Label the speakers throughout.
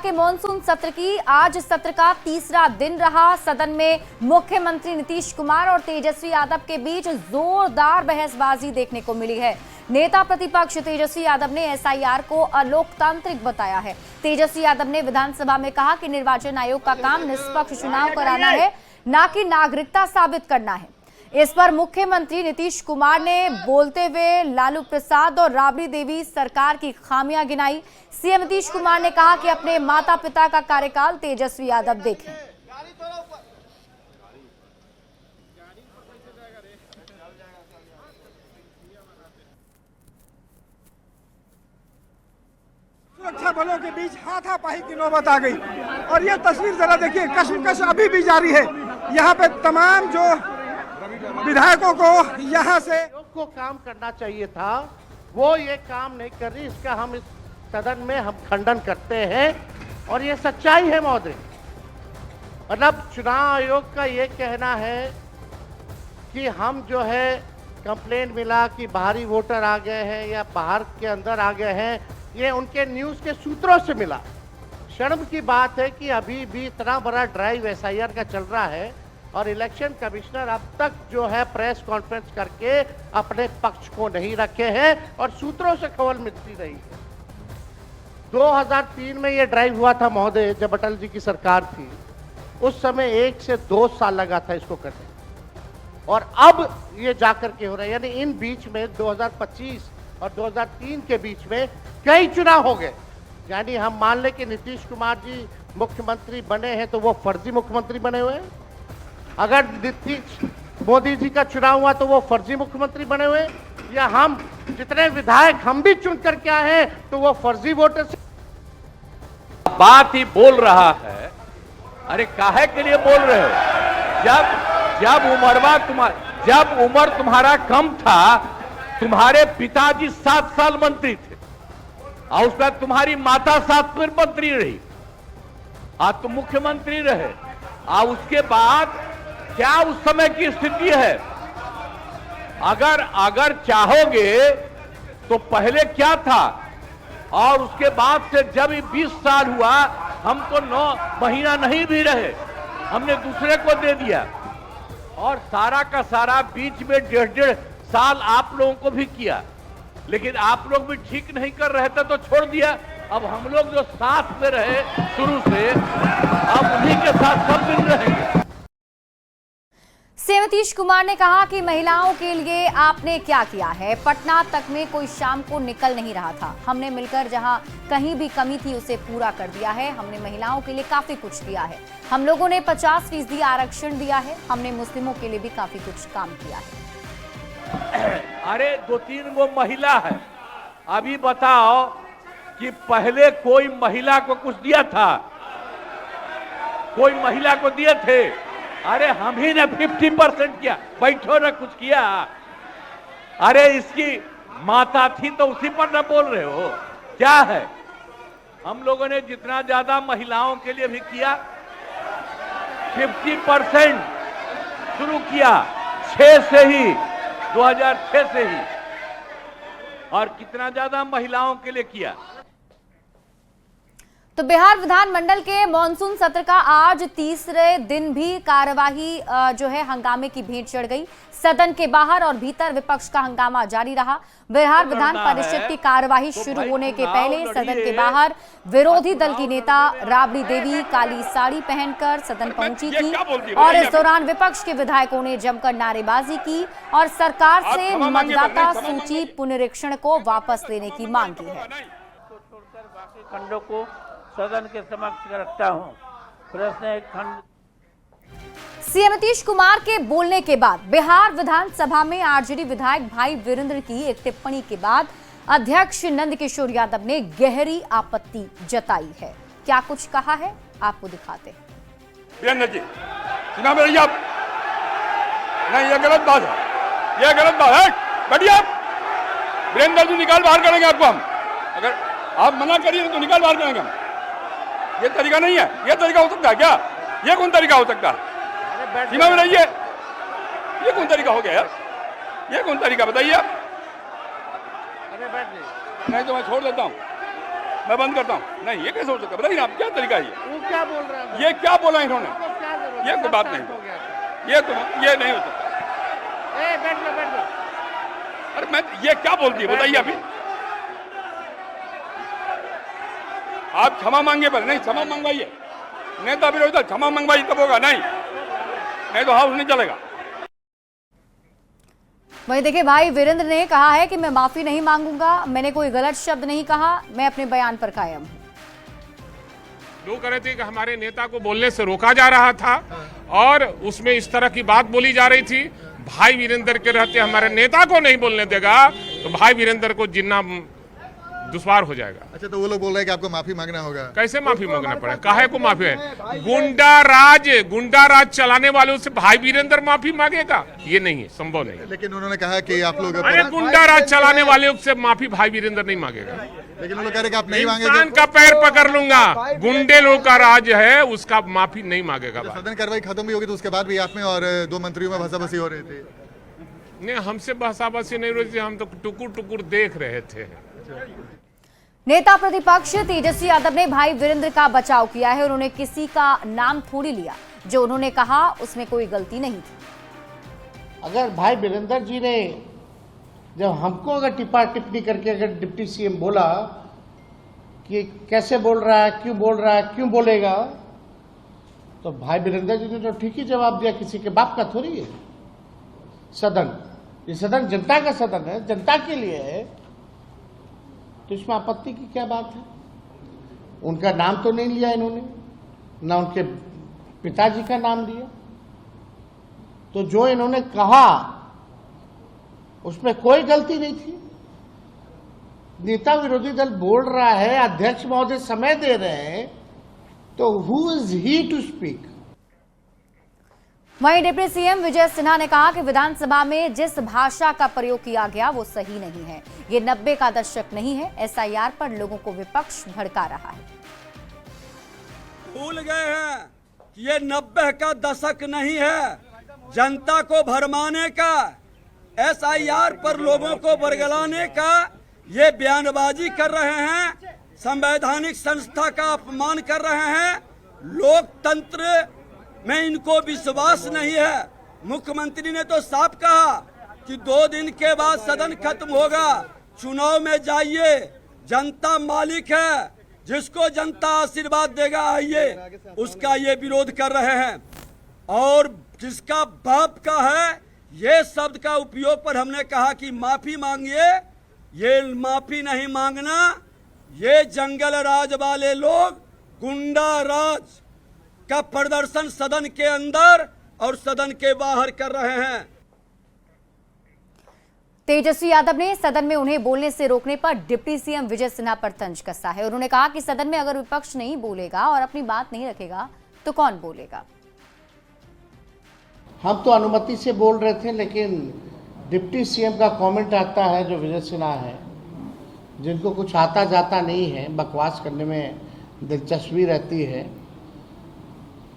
Speaker 1: के मॉनसून सत्र की आज सत्र का तीसरा दिन रहा। सदन में मुख्यमंत्री नीतीश कुमार और तेजस्वी यादव के बीच जोरदार बहसबाजी देखने को मिली है। नेता प्रतिपक्ष तेजस्वी यादव ने एसआईआर को अलोकतांत्रिक बताया है। तेजस्वी यादव ने विधानसभा में कहा कि निर्वाचन आयोग का काम निष्पक्ष चुनाव कराना है, न कि नागरिकता साबित करना है। इस पर मुख्यमंत्री नीतीश कुमार ने बोलते हुए लालू प्रसाद और राबड़ी देवी सरकार की खामियां गिनाई। सीएम नीतीश कुमार ने कहा कि अपने माता पिता का कार्यकाल तेजस्वी यादव देखें।
Speaker 2: सुरक्षा बलों के बीच हाथापाई की नौबत आ गई और ये तस्वीर जरा देखिए, कश्मकश अभी भी जारी है। यहाँ पे तमाम जो विधायकों को यहाँ से
Speaker 3: को काम करना चाहिए था, वो ये काम नहीं कर रही। इसका हम इस सदन में हम खंडन करते हैं और ये सच्चाई है महोदय। मतलब चुनाव आयोग का ये कहना है कि हम जो है कंप्लेंट मिला कि बाहरी वोटर आ गए हैं या बाहर के अंदर आ गए हैं, ये उनके न्यूज़ के सूत्रों से मिला। शर्म की बात है कि अभी भी इतना बड़ा ड्राइव एसआईआर का चल रहा है और इलेक्शन कमिश्नर अब तक जो है प्रेस कॉन्फ्रेंस करके अपने पक्ष को नहीं रखे हैं और सूत्रों से खबर मिलती रही है। 2003 में ये ड्राइव हुआ था महोदय, जब अटल जी की सरकार थी। उस समय 1 से 2 साल लगा था इसको करने, और अब ये जाकर के हो रहा है। यानी इन बीच में 2025 और 2003 के बीच में कई चुनाव हो गए। यानी हम मान लें कि नीतीश कुमार जी मुख्यमंत्री बने हैं तो वो फर्जी मुख्यमंत्री बने हुए हैं। अगर नीतीश मोदी जी का चुनाव हुआ तो वो फर्जी मुख्यमंत्री बने हुए, या हम जितने विधायक हम भी चुन करके आए हैं तो वो फर्जी वोटर से
Speaker 4: बात ही बोल रहा है। अरे काहे के लिए बोल रहे हो? जब उम्र तुम्हारा कम था, तुम्हारे पिताजी 7 साल मंत्री थे और उसके बाद तुम्हारी माता 7 फिर मंत्री रही, आज तुम मुख्यमंत्री रहे। और उसके बाद क्या उस समय की स्थिति है? अगर चाहोगे तो पहले क्या था और उसके बाद से जब 20 साल हुआ, हम तो 9 महीना नहीं भी रहे, हमने दूसरे को दे दिया। और सारा का सारा बीच में 1.5 साल आप लोगों को भी किया, लेकिन आप लोग भी ठीक नहीं कर रहे थे तो छोड़ दिया। अब हम लोग जो साथ में रहे शुरू से, अब उन्हीं के साथ सब दिन रहेंगे।
Speaker 1: सीएम नीतीश कुमार ने कहा कि महिलाओं के लिए आपने क्या किया है। पटना तक में कोई शाम को निकल नहीं रहा था। हमने मिलकर जहां कहीं भी कमी थी उसे पूरा कर दिया है। हमने महिलाओं के लिए काफी कुछ किया है। हम लोगों ने 50% आरक्षण दिया है। हमने मुस्लिमों के लिए भी काफी कुछ काम किया है।
Speaker 4: अरे 2-3 वो महिला है, अभी बताओ कि पहले कोई महिला को कुछ दिया था? कोई महिला को दिए थे? अरे हम ही ने 50% किया। बैठो ना, कुछ किया? अरे इसकी माता थी तो उसी पर ना बोल रहे हो? क्या है? हम लोगों ने जितना ज्यादा महिलाओं के लिए भी किया, 50% शुरू किया 6 से ही, 2006 से ही। और कितना ज्यादा महिलाओं के लिए किया।
Speaker 1: तो बिहार विधानमंडल के मॉनसून सत्र का आज तीसरे दिन भी कार्यवाही जो है हंगामे की भेंट चढ़ गई। सदन के बाहर और भीतर विपक्ष का हंगामा जारी रहा। बिहार विधान परिषद की कार्यवाही शुरू होने के पहले सदन के बाहर विरोधी दल की नेता राबड़ी देवी काली साड़ी पहनकर सदन पहुंची थी और इस दौरान विपक्ष के विधायकों ने जमकर नारेबाजी की और सरकार से मतदाता सूची पुनरीक्षण को वापस लेने की मांग की है।
Speaker 5: खंडों को सदन के समक्ष रखता हूं। प्रश्न एक खंड।
Speaker 1: सीएम नीतीश कुमार के बोलने के बाद बिहार विधानसभा में आरजेडी विधायक भाई वीरेंद्र की एक टिप्पणी के बाद अध्यक्ष नंदकिशोर यादव ने गहरी आपत्ति जताई है। क्या कुछ कहा है आपको दिखाते हैं।
Speaker 6: वीरेंद्र जी, चुनाव में आप नहीं, ये गलत बात है, ये गलत बात है। बढ़िया वीरेंद्र जी, निकाल बाहर करेंगे आपको हम। अगर आप मना करिए तो निकाल बाहर करेंगे हम। ये तरीका नहीं है। ये तरीका हो सकता है क्या? ये कौन तरीका हो सकता है? सीमा में रहिए। ये कौन तरीका हो गया यार? ये कौन तरीका बताइए आप?
Speaker 3: अरे बैठ
Speaker 6: नहीं तो मैं छोड़ देता हूँ। मैं बंद करता हूँ। नहीं, ये कैसे हो सकता है? बताइए आप, क्या तरीका है ये?
Speaker 3: वो क्या बोल रहे हैं?
Speaker 6: ये क्या बोला इन्होंने?
Speaker 3: आपको क्या जरूरत है?
Speaker 6: ये कोई बात नहीं,
Speaker 3: हो गया।
Speaker 6: ये नहीं हो सकता।
Speaker 3: बैठ लो।
Speaker 6: अरे मैं, ये क्या बोलती है बताइए अभी? आप क्षमा मांगे पर नहीं, क्षमा मंगवाइए। नेता विरोधी दल क्षमा मंगवाइए तब होगा, नहीं तो हाउस नहीं चलेगा।
Speaker 1: वहीं देखिए भाई वीरेंद्र ने कहा है कि मैं माफी नहीं मांगूंगा, मैंने कोई गलत शब्द नहीं कहा, मैं अपने बयान पर कायम हूं।
Speaker 7: लोग कह रहे थे कि हमारे नेता को बोलने से रोका जा रहा था और उसमें इस तरह की बात बोली जा रही थी। भाई वीरेंद्र के रहते हमारे नेता को नहीं बोलने देगा तो भाई वीरेंद्र को जिन्ना दुश्वार हो जाएगा।
Speaker 8: अच्छा, तो वो लोग बोल रहे हैं कि आपको माफी मांगना होगा।
Speaker 7: कैसे माफी मांगना पड़ेगा? काहे को माफी है? गुंडा राज चलाने वालों से भाई वीरेंद्र माफी मांगेगा? ये नहीं है, संभव नहीं है।
Speaker 8: लेकिन उन्होंने कहा कि आप लोग
Speaker 7: अरे गुंडा राज चलाने वालों से माफी भाई वीरेंद्र नहीं मांगेगा।
Speaker 8: लेकिन वो लोग कह रहे कि आप नहीं मांगेंगे।
Speaker 7: इंसान का पैर पकड़ लूंगा, गुंडे लोग का राज है, उसका माफी नहीं मांगेगा।
Speaker 8: सदन कार्रवाई खत्म भी होगी तो उसके बाद भी आप में और 2 मंत्रियों में भसाभसी हो रही थी।
Speaker 7: नहीं, हमसे बहसाबसी नहीं रही थी, हम तो टुकुर देख रहे थे।
Speaker 1: नेता प्रतिपक्ष तेजस्वी यादव ने भाई वीरेंद्र का बचाव किया है। उन्होंने किसी का नाम थोड़ी लिया, जो उन्होंने कहा उसमें कोई गलती नहीं थी।
Speaker 3: अगर भाई वीरेंद्र जी ने जब हमको अगर टिप्पा टिप्पणी करके अगर डिप्टी सीएम बोला कि कैसे बोल रहा है, क्यों बोल रहा है, क्यों बोलेगा, तो भाई वीरेंद्र जी ने तो ठीक ही जवाब दिया। किसी के बाप का थोड़ी है सदन, ये सदन जनता का सदन है, जनता के लिए है, तो इसमें आपत्ति की क्या बात है? उनका नाम तो नहीं लिया इन्होंने, ना उनके पिताजी का नाम लिया। तो जो इन्होंने कहा उसमें कोई गलती नहीं थी। नेता विरोधी दल बोल रहा है, अध्यक्ष महोदय समय दे रहे हैं, तो who is he to speak?
Speaker 1: वहीं डिप्टी सीएम विजय सिन्हा ने कहा कि विधानसभा में जिस भाषा का प्रयोग किया गया वो सही नहीं है। ये 90 का दशक नहीं है। एसआईआर पर लोगों को विपक्ष भड़का रहा है।
Speaker 9: भूल गए हैं कि ये 90 का दशक नहीं है, जनता को भरमाने का, एसआईआर पर लोगों को बरगलाने का ये बयानबाजी कर रहे हैं, संवैधानिक संस्था का अपमान कर रहे हैं। लोकतंत्र में इनको विश्वास नहीं है। मुख्यमंत्री ने तो साफ कहा कि 2 दिन के बाद सदन खत्म होगा, चुनाव में जाइए, जनता मालिक है, जिसको जनता आशीर्वाद देगा आइए, उसका ये विरोध कर रहे हैं। और जिसका बाप का है, ये शब्द का उपयोग पर हमने कहा कि माफी मांगिए। ये माफी नहीं मांगना, ये जंगल राज वाले लोग गुंडा राज का प्रदर्शन सदन के अंदर और सदन के बाहर कर रहे हैं।
Speaker 1: तेजस्वी यादव ने सदन में उन्हें बोलने से रोकने पर डिप्टी सीएम विजय सिन्हा पर तंज कसा है। उन्होंने कहा कि सदन में अगर विपक्ष नहीं बोलेगा और अपनी बात नहीं रखेगा तो कौन बोलेगा?
Speaker 3: हम तो अनुमति से बोल रहे थे, लेकिन डिप्टी सीएम का कमेंट आता है जो विजय सिन्हा है, जिनको कुछ आता जाता नहीं है, बकवास करने में दिलचस्पी रहती है,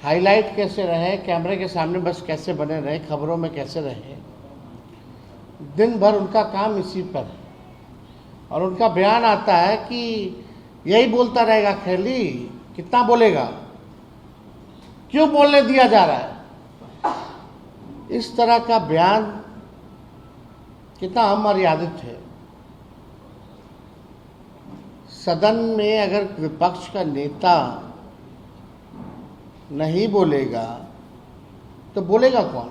Speaker 3: हाईलाइट कैसे रहे, कैमरे के सामने बस कैसे बने रहे, खबरों में कैसे रहे, दिन भर उनका काम इसी पर है। और उनका बयान आता है कि यही बोलता रहेगा, खैली कितना बोलेगा, क्यों बोलने दिया जा रहा है। इस तरह का बयान कितना अमर्यादित है। सदन में अगर विपक्ष का नेता नहीं बोलेगा तो बोलेगा कौन?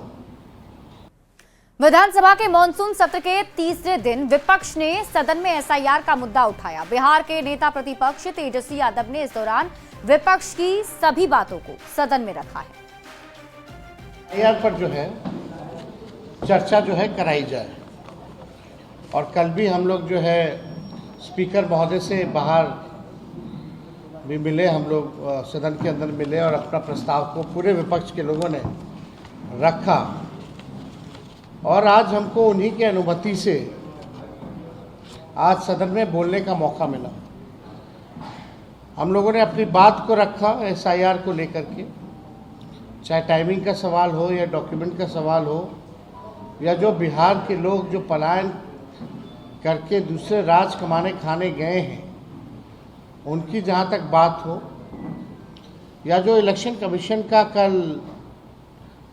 Speaker 1: विधानसभा के मॉनसून सत्र के तीसरे दिन विपक्ष ने सदन में एसआईआर का मुद्दा उठाया। बिहार के नेता प्रतिपक्ष तेजस्वी यादव ने इस दौरान विपक्ष की सभी बातों को सदन में रखा है।
Speaker 3: एसआईआर पर जो है चर्चा जो है कराई जाए। और कल भी हम लोग जो है स्पीकर महोदय से बाहर भी मिले, हम लोग सदन के अंदर मिले और अपना प्रस्ताव को पूरे विपक्ष के लोगों ने रखा। और आज हमको उन्हीं की अनुमति से आज सदन में बोलने का मौका मिला। हम लोगों ने अपनी बात को रखा एसआईआर को लेकर के, चाहे टाइमिंग का सवाल हो या डॉक्यूमेंट का सवाल हो, या जो बिहार के लोग जो पलायन करके दूसरे राज कमाने खाने गए हैं उनकी जहाँ तक बात हो, या जो इलेक्शन कमीशन का कल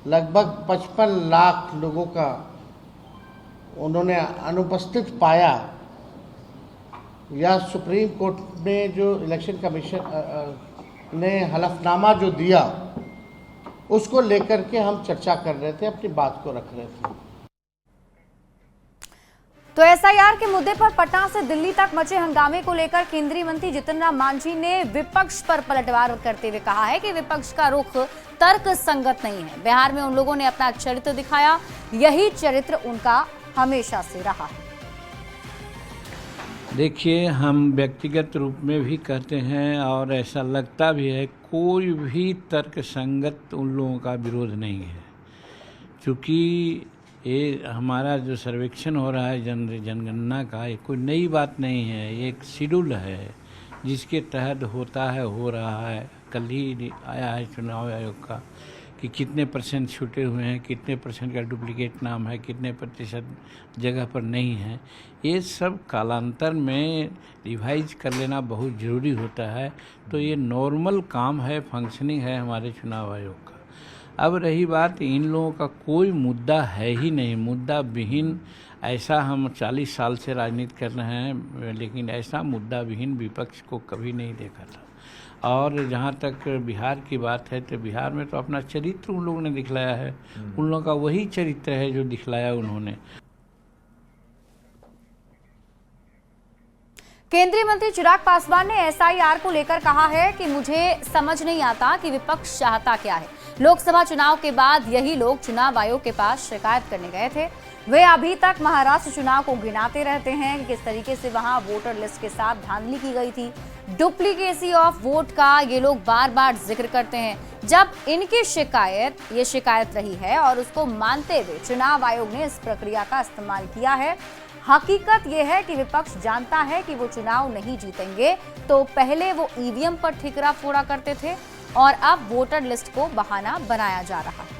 Speaker 3: लगभग 55 लाख लोगों का उन्होंने अनुपस्थित पाया, या सुप्रीम कोर्ट में जो इलेक्शन कमीशन ने हलफनामा जो दिया, उसको लेकर के हम चर्चा कर रहे थे, अपनी बात को रख रहे थे।
Speaker 1: तो एसआईआर के मुद्दे पर पटना से दिल्ली तक मचे हंगामे को लेकर केंद्रीय मंत्री जितन राम मांझी ने विपक्ष पर पलटवार करते हुए कहा है कि विपक्ष का रुख तर्क संगत नहीं है। बिहार में उन लोगों ने अपना चरित्र दिखाया, यही चरित्र उनका हमेशा से रहा है।
Speaker 5: देखिए, हम व्यक्तिगत रूप में भी कहते हैं और ऐसा लगता भी है, कोई भी तर्क संगत उन लोगों का विरोध नहीं है। क्योंकि ये हमारा जो सर्वेक्षण हो रहा है जनगणना का, ये कोई नई बात नहीं है, ये एक शेड्यूल है जिसके तहत होता है, हो रहा है। कल ही आया है चुनाव आयोग का कि कितने % छूटे हुए हैं, कितने % का डुप्लीकेट नाम है, कितने % जगह पर नहीं है। ये सब कालांतर में रिवाइज कर लेना बहुत ज़रूरी होता है। तो ये नॉर्मल काम है, फंक्शनिंग है हमारे चुनाव आयोग का। अब रही बात, इन लोगों का कोई मुद्दा है ही नहीं, मुद्दा विहीन। ऐसा हम 40 साल से राजनीति कर रहे हैं, लेकिन ऐसा मुद्दा विहीन विपक्ष को कभी नहीं देखा था। और जहाँ तक बिहार की बात है, तो बिहार में तो अपना चरित्र उन लोगों ने दिखलाया है। उन लोगों का वही चरित्र है जो दिखलाया उन्होंने।
Speaker 1: केंद्रीय मंत्री चिराग पासवान ने एसआईआर को लेकर कहा है कि मुझे समझ नहीं आता कि विपक्ष चाहता क्या है। लोकसभा चुनाव के बाद यही लोग चुनाव आयोग के पास शिकायत करने गए थे। वे अभी तक महाराष्ट्र चुनाव को गिनाते रहते हैं कि किस तरीके से वहां वोटर लिस्ट के साथ धांधली की गई थी। डुप्लीकेसी ऑफ वोट का ये लोग बार बार जिक्र करते हैं। जब इनकी ये शिकायत रही है और उसको मानते हुए चुनाव आयोग ने इस प्रक्रिया का इस्तेमाल किया है। हकीकत यह है कि विपक्ष जानता है कि वो चुनाव नहीं जीतेंगे, तो पहले वो ईवीएम पर ठिकरा फोड़ा करते थे और अब वोटर लिस्ट को बहाना बनाया जा रहा है।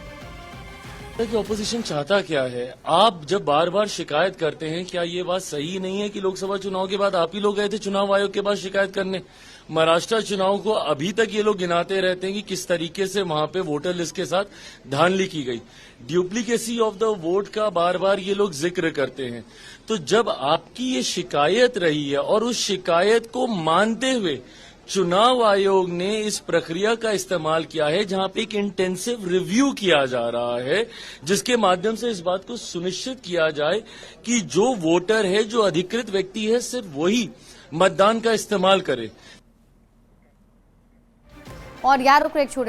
Speaker 10: कि ऑपोजिशन चाहता क्या है? आप जब बार बार शिकायत करते हैं, क्या ये बात सही नहीं है कि लोकसभा चुनाव के बाद आप ही लोग गए थे चुनाव आयोग के पास शिकायत करने? महाराष्ट्र चुनाव को अभी तक ये लोग गिनाते रहते हैं कि किस तरीके से वहां पे वोटर लिस्ट के साथ धांधली की गई। ड्यूप्लीकेसी ऑफ द वोट का बार बार ये लोग जिक्र करते हैं। तो जब आपकी ये शिकायत रही है और उस शिकायत को मानते हुए चुनाव आयोग ने इस प्रक्रिया का इस्तेमाल किया है, जहां पे एक इंटेंसिव रिव्यू किया जा रहा है, जिसके माध्यम से इस बात को सुनिश्चित किया जाए कि जो वोटर है, जो अधिकृत व्यक्ति है, सिर्फ वही मतदान का इस्तेमाल करे।
Speaker 1: और यार रुक एक छोटे